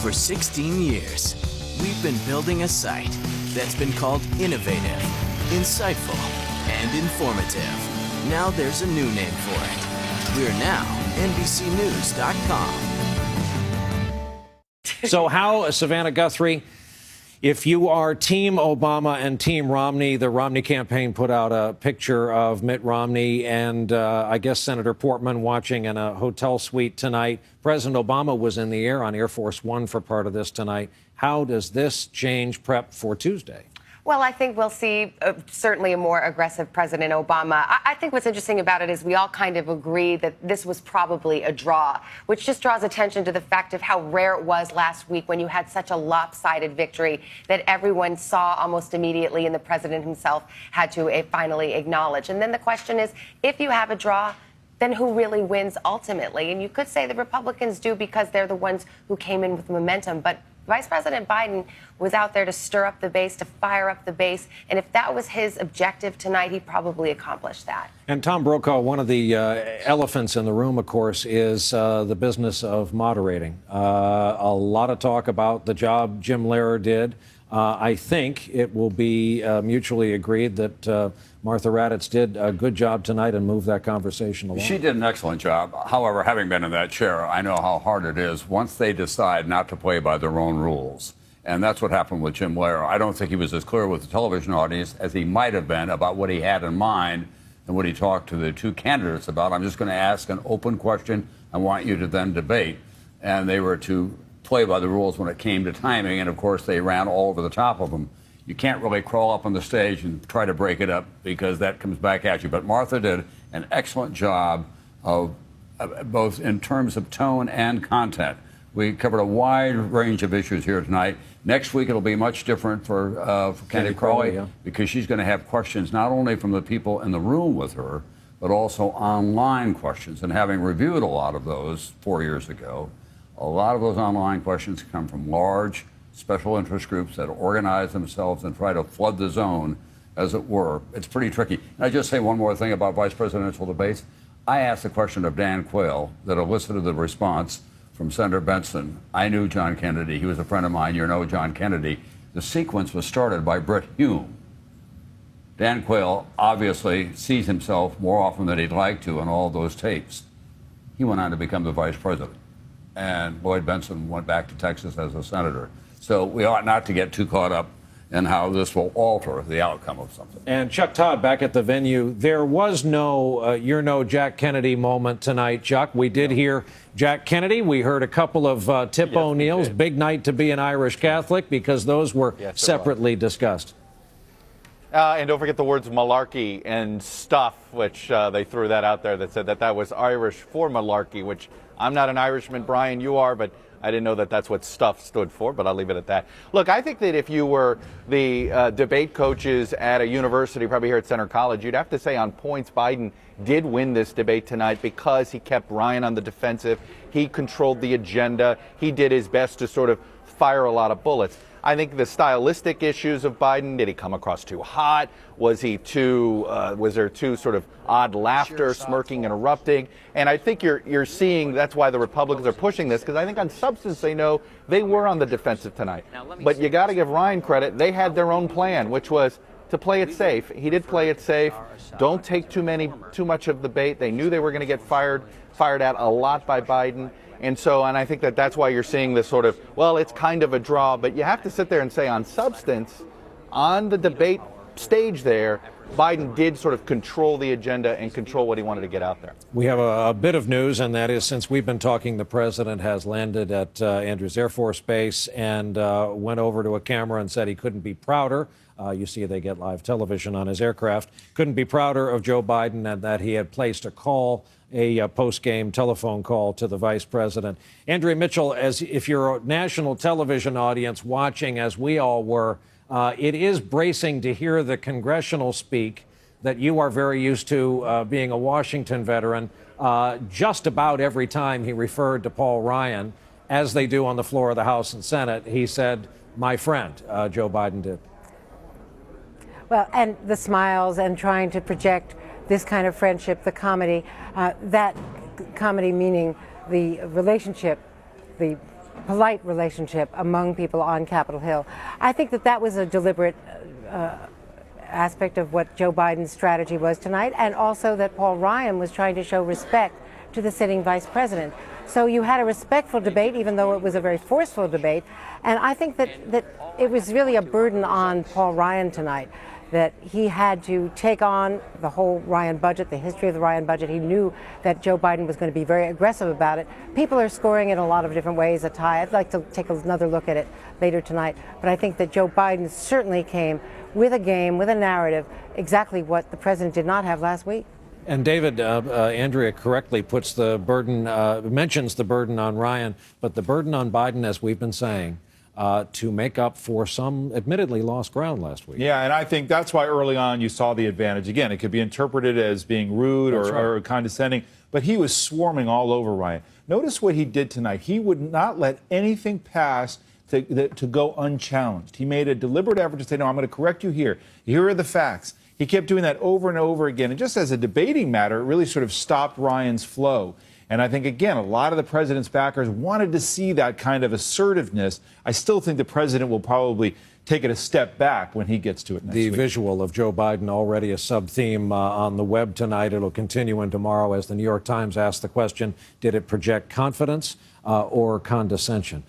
For 16 years, we've been building a site that's been called innovative, insightful, and informative. Now there's a new name for it. We're now NBCnews.com. So how, Savannah Guthrie, if you are Team Obama and Team Romney, the Romney campaign put out a picture of Mitt Romney and I guess Senator Portman watching in a hotel suite tonight. President Obama was in the air on Air Force One for part of this tonight. How does this change prep for Tuesday? Well, I think we'll see certainly a more aggressive President Obama. I think what's interesting about it is we all kind of agree that this was probably a draw, which just draws attention to the fact of how rare it was last week when you had such a lopsided victory that everyone saw almost immediately and the president himself had to finally acknowledge. And then the question is, if you have a draw, then who really wins ultimately? And you could say the Republicans do because they're the ones who came in with momentum. But Vice President Biden was out there to stir up the base, to fire up the base. And if that was his objective tonight, he probably accomplished that. And Tom Brokaw, one of the elephants in the room, of course, is the business of moderating. A lot of talk about the job Jim Lehrer did. I think it will be mutually agreed that Martha Raddatz did a good job tonight and moved that conversation along. She did an excellent job. However, having been in that chair, I know how hard it is once they decide not to play by their own rules. And that's what happened with Jim Lehrer. I don't think he was as clear with the television audience as he might have been about what he had in mind and what he talked to the two candidates about. I'm just going to ask an open question. I want you to then debate. And they were to play by the rules when it came to timing. And, of course, they ran all over the top of them. You can't really crawl up on the stage and try to break it up because that comes back at you. But Martha did an excellent job of both in terms of tone and content. We covered a wide range of issues here tonight. Next week, it'll be much different for Candy Crowley, because she's going to have questions not only from the people in the room with her, but also online questions. And having reviewed a lot of those 4 years ago, a lot of those online questions come from large special interest groups that organize themselves and try to flood the zone, as it were. It's pretty tricky. And I just say one more thing about vice presidential debates. I asked a question of Dan Quayle that elicited the response from Senator Benson. I knew John Kennedy. He was a friend of mine. You know John Kennedy. The sequence was started by Brett Hume. Dan Quayle obviously sees himself more often than he'd like to in all those tapes. He went on to become the vice president. And Lloyd Benson went back to Texas as a senator. So we ought not to get too caught up in how this will alter the outcome of something. And Chuck Todd, back at the venue, there was no you're no Jack Kennedy moment tonight, Chuck. We did hear Jack Kennedy. We heard a couple of Tip O'Neills. Big night to be an Irish Catholic, because those were separately discussed. And don't forget the words malarkey and stuff, which they threw that out there that said that was Irish for malarkey, which I'm not an Irishman, Brian, you are, but I didn't know that that's what stuff stood for, but I'll leave it at that. Look, I think that if you were the debate coaches at a university, probably here at Center College, you'd have to say on points Biden did win this debate tonight because he kept Ryan on the defensive. He controlled the agenda. He did his best to sort of fire a lot of bullets. I think the stylistic issues of Biden, did he come across too hot? Was there too sort of odd laughter, smirking, interrupting? And I think you're seeing that's why the Republicans are pushing this, because I think on substance they know they were on the defensive tonight. But you got to give Ryan credit. They had their own plan, which was to play it safe. He did play it safe. Don't take too much of the bait. They knew they were going to get fired at a lot by Biden. And I think that's why you're seeing this sort of, well, it's kind of a draw, but you have to sit there and say on substance, on the debate stage there, Biden did sort of control the agenda and control what he wanted to get out there. We have a bit of news, and that is, since we've been talking, the president has landed at Andrews Air Force Base and went over to a camera and said he couldn't be prouder. You see, they get live television on his aircraft. Couldn't be prouder of Joe Biden, and that he had placed a post-game telephone call to the vice president. Andrea Mitchell, if you're a national television audience watching, as we all were, it is bracing to hear the congressional speak that you are very used to, being a Washington veteran. Just about every time he referred to Paul Ryan, as they do on the floor of the House and Senate, he said, "My friend," Joe Biden did. Well, and the smiles and trying to project this kind of friendship, the comedy, that comedy meaning the relationship, the polite relationship among people on Capitol Hill. I think that that was a deliberate aspect of what Joe Biden's strategy was tonight, and also that Paul Ryan was trying to show respect to the sitting vice president. So you had a respectful debate, even though it was a very forceful debate. And I think that it was really a burden on Paul Ryan tonight, that he had to take on the whole Ryan budget, the history of the Ryan budget. He knew that Joe Biden was going to be very aggressive about it. People are scoring in a lot of different ways, a tie. I'd like to take another look at it later tonight. But I think that Joe Biden certainly came with a game, with a narrative, exactly what the president did not have last week. And David, Andrea correctly puts the burden, mentions the burden on Ryan, but the burden on Biden, as we've been saying, to make up for some admittedly lost ground last week. Yeah, and I think that's why early on you saw the advantage. Again, it could be interpreted as being rude or condescending, but he was swarming all over Ryan. Notice what he did tonight. He would not let anything pass to go unchallenged. He made a deliberate effort to say, no, I'm going to correct you here. Here are the facts. He kept doing that over and over again. And just as a debating matter, it really sort of stopped Ryan's flow. And I think, again, a lot of the president's backers wanted to see that kind of assertiveness. I still think the president will probably take it a step back when he gets to it next week. The visual of Joe Biden already a sub-theme on the web tonight. It'll continue in tomorrow as the New York Times asks the question, did it project confidence or condescension?